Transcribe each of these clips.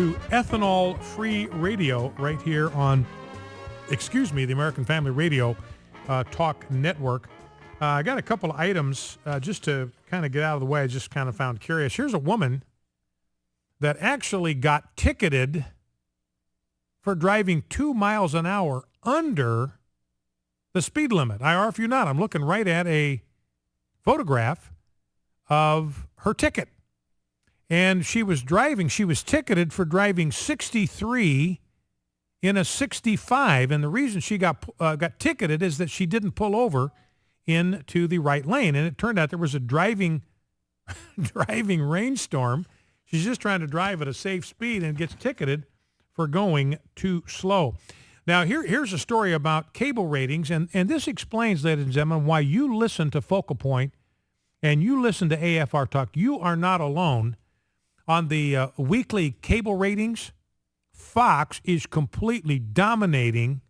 to ethanol-free radio right here on, the American Family Radio Talk Network. I got a couple of items just to kind of get out of the way. I just kind of found curious. Here's a woman that actually got ticketed for driving 2 miles an hour under the speed limit. I RF you not. I'm looking right at a photograph of her ticket. And she was ticketed for driving 63 in a 65. And the reason she got ticketed is that she didn't pull over into the right lane. And it turned out there was a driving rainstorm. She's just trying to drive at a safe speed and gets ticketed for going too slow. Now, here's a story about cable ratings, and this explains, ladies and gentlemen, why you listen to Focal Point and you listen to AFR Talk. You are not alone. On the weekly cable ratings, Fox is completely dominating,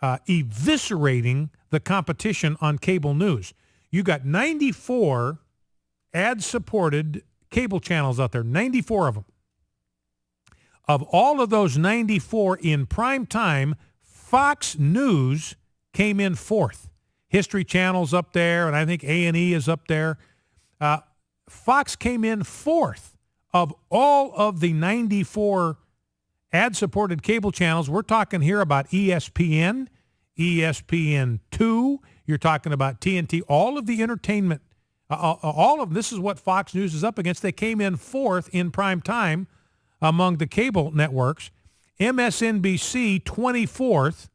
eviscerating the competition on cable news. You got 94 ad-supported cable channels out there, 94 of them. Of all of those 94 in prime time, Fox News came in fourth. History Channel's up there, and I think A&E is up there. Fox came in fourth of all of the 94 ad-supported cable channels. We're talking here about ESPN, ESPN2. You're talking about TNT, all of the entertainment. All of this is what Fox News is up against. They came in fourth in prime time among the cable networks. MSNBC, 24th.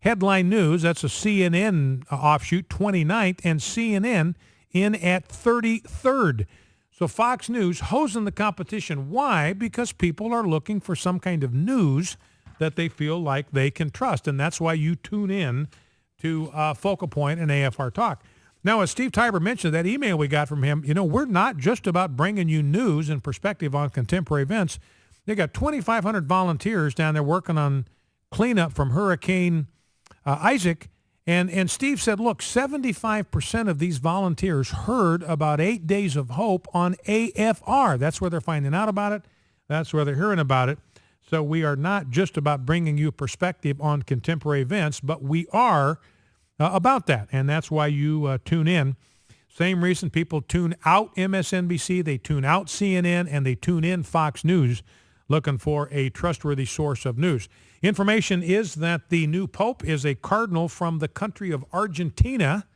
Headline News, that's a CNN offshoot, 29th. And CNN in at 33rd. So Fox News hosing the competition. Why? Because people are looking for some kind of news that they feel like they can trust. And that's why you tune in to Focal Point and AFR Talk. Now, as Steve Tiber mentioned, that email we got from him, we're not just about bringing you news and perspective on contemporary events. They got 2,500 volunteers down there working on cleanup from Hurricane Isaac. And Steve said, look, 75% of these volunteers heard about 8 Days of Hope on AFR. That's where they're finding out about it. That's where they're hearing about it. So we are not just about bringing you perspective on contemporary events, but we are about that. And that's why you tune in. Same reason people tune out MSNBC, they tune out CNN, and they tune in Fox News, looking for a trustworthy source of news. Information is that the new pope is a cardinal from the country of Argentina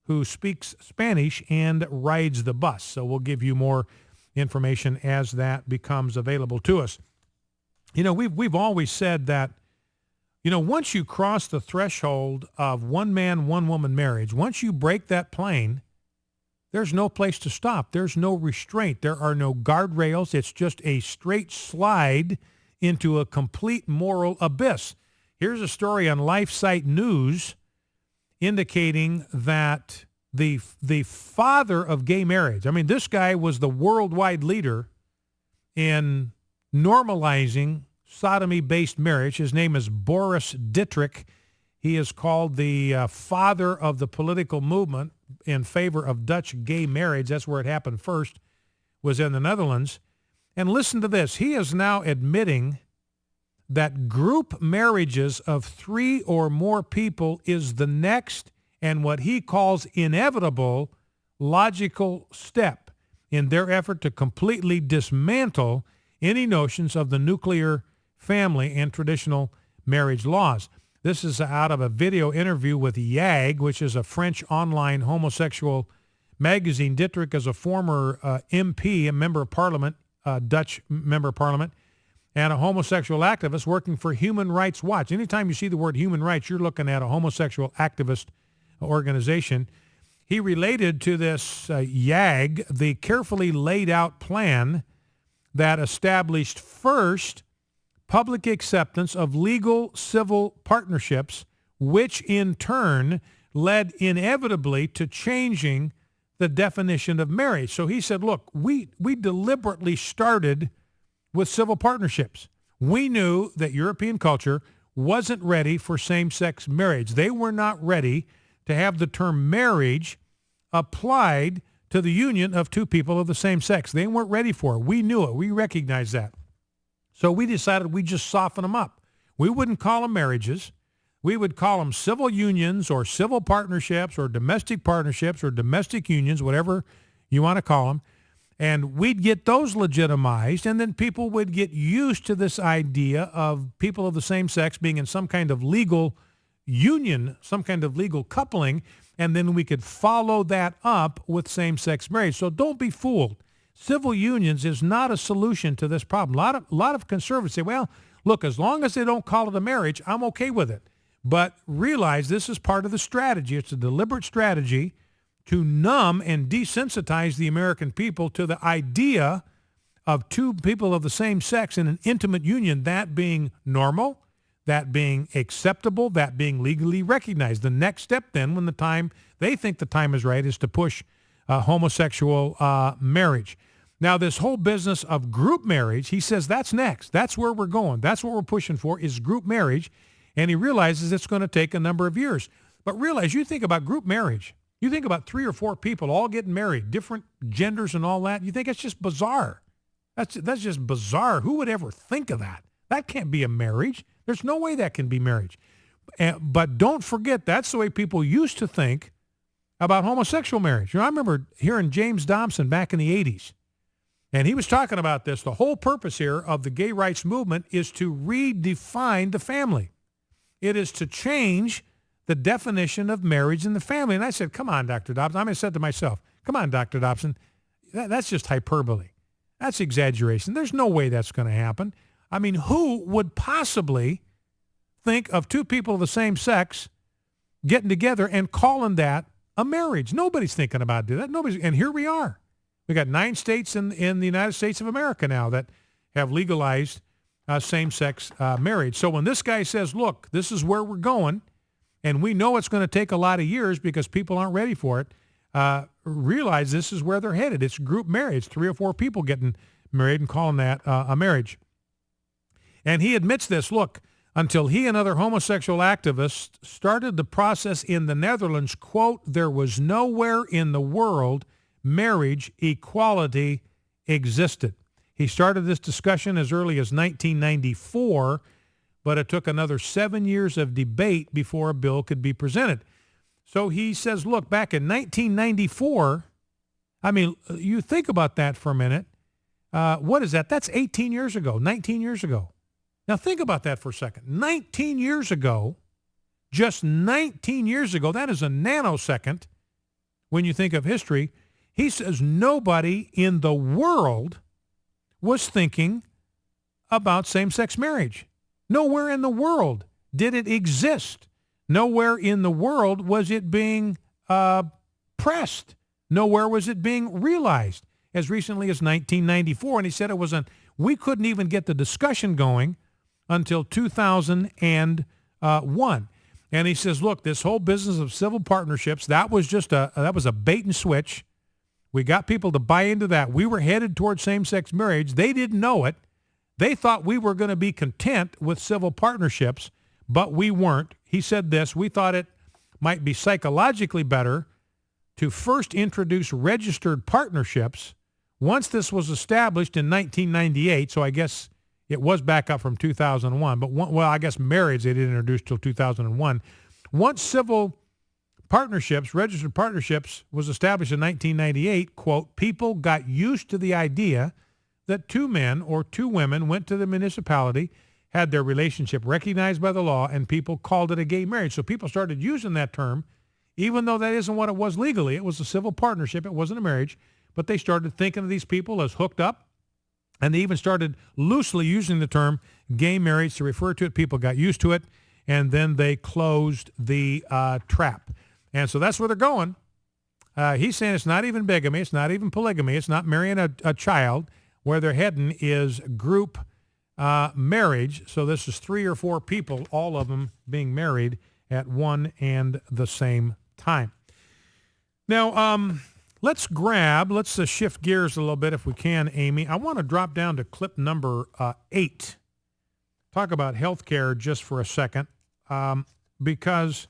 who speaks Spanish and rides the bus. So we'll give you more information as that becomes available to us. We've always said that, once you cross the threshold of one man, one woman marriage, once you break that plane, there's no place to stop. There's no restraint. There are no guardrails. It's just a straight slide into a complete moral abyss. Here's a story on LifeSite News indicating that the father of gay marriage, this guy was the worldwide leader in normalizing sodomy-based marriage. His name is Boris Dittrich. He is called the father of the political movement in favor of Dutch gay marriage. That's where it happened first, was in the Netherlands. And listen to this. He is now admitting that group marriages of 3 or more people is the next and what he calls inevitable logical step in their effort to completely dismantle any notions of the nuclear family and traditional marriage laws. This is out of a video interview with YAG, which is a French online homosexual magazine. Dittrich is a former MP, a member of parliament, Dutch member of parliament, and a homosexual activist working for Human Rights Watch. Anytime you see the word human rights, you're looking at a homosexual activist organization. He related to this YAG the carefully laid out plan that established first public acceptance of legal civil partnerships, which in turn led inevitably to changing the definition of marriage. So he said, look, we deliberately started with civil partnerships. We knew that European culture wasn't ready for same-sex marriage. They were not ready to have the term marriage applied to the union of two people of the same sex. They weren't ready for it. We knew it. We recognized that. So we decided we'd just soften them up. We wouldn't call them marriages. We would call them civil unions or civil partnerships or domestic unions, whatever you want to call them. And we'd get those legitimized, and then people would get used to this idea of people of the same sex being in some kind of legal union, some kind of legal coupling, and then we could follow that up with same-sex marriage. So don't be fooled. Civil unions is not a solution to this problem. A lot of conservatives say, well, look, as long as they don't call it a marriage, I'm okay with it. But realize this is part of the strategy. It's a deliberate strategy to numb and desensitize the American people to the idea of two people of the same sex in an intimate union, that being normal, that being acceptable, that being legally recognized. The next step then, when they think the time is right, is to push homosexual marriage. Now, this whole business of group marriage, he says that's next. That's where we're going. That's what we're pushing for, is group marriage. And he realizes it's going to take a number of years. But realize, you think about group marriage. You think about 3 or 4 people all getting married, different genders and all that. You think it's just bizarre. That's just bizarre. Who would ever think of that? That can't be a marriage. There's no way that can be marriage. But don't forget, that's the way people used to think about homosexual marriage. I remember hearing James Dobson back in the 80s, and he was talking about this. The whole purpose here of the gay rights movement is to redefine the family. It is to change the definition of marriage in the family. And I said, come on, Dr. Dobson. I said to myself, come on, Dr. Dobson. That's just hyperbole. That's exaggeration. There's no way that's going to happen. I mean, who would possibly think of 2 people of the same sex getting together and calling that a marriage? Nobody's thinking about doing that. And here we are. We got 9 states in the United States of America now that have legalized same-sex marriage. So when this guy says, look, this is where we're going, and we know it's going to take a lot of years because people aren't ready for it, realize this is where they're headed. It's group marriage, 3 or 4 people getting married and calling that a marriage. And he admits this, look, until he and other homosexual activists started the process in the Netherlands, quote, there was nowhere in the world marriage equality existed. He started this discussion as early as 1994, but it took another 7 years of debate before a bill could be presented. So he says, look, back in 1994, I mean, you think about that for a minute. What is that? That's 18 years ago, 19 years ago. Now think about that for a second. 19 years ago, just 19 years ago, that is a nanosecond when you think of history. He says nobody in the world was thinking about same-sex marriage. Nowhere in the world did it exist. Nowhere in the world was it being pressed. Nowhere was it being realized as recently as 1994. And he said we couldn't even get the discussion going until 2001. And he says, look, this whole business of civil partnerships, that was a bait and switch. We got people to buy into that. We were headed towards same-sex marriage. They didn't know it. They thought we were going to be content with civil partnerships, but we weren't. He said this, we thought it might be psychologically better to first introduce registered partnerships once this was established in 1998. So I guess it was back up from 2001. But, I guess marriage they didn't introduce till 2001. Once civil partnerships, registered partnerships, was established in 1998, quote, people got used to the idea that 2 men or 2 women went to the municipality, had their relationship recognized by the law, and people called it a gay marriage. So people started using that term, even though that isn't what it was legally. It was a civil partnership. It wasn't a marriage. But they started thinking of these people as hooked up, and they even started loosely using the term gay marriage to refer to it. People got used to it, and then they closed the trap. And so that's where they're going. He's saying it's not even bigamy. It's not even polygamy. It's not marrying a child. Where they're heading is group marriage. So this is 3 or 4 people, all of them being married at one and the same time. Now, let's shift gears a little bit if we can, Amy. I want to drop down to clip number 8. Talk about healthcare just for a second, because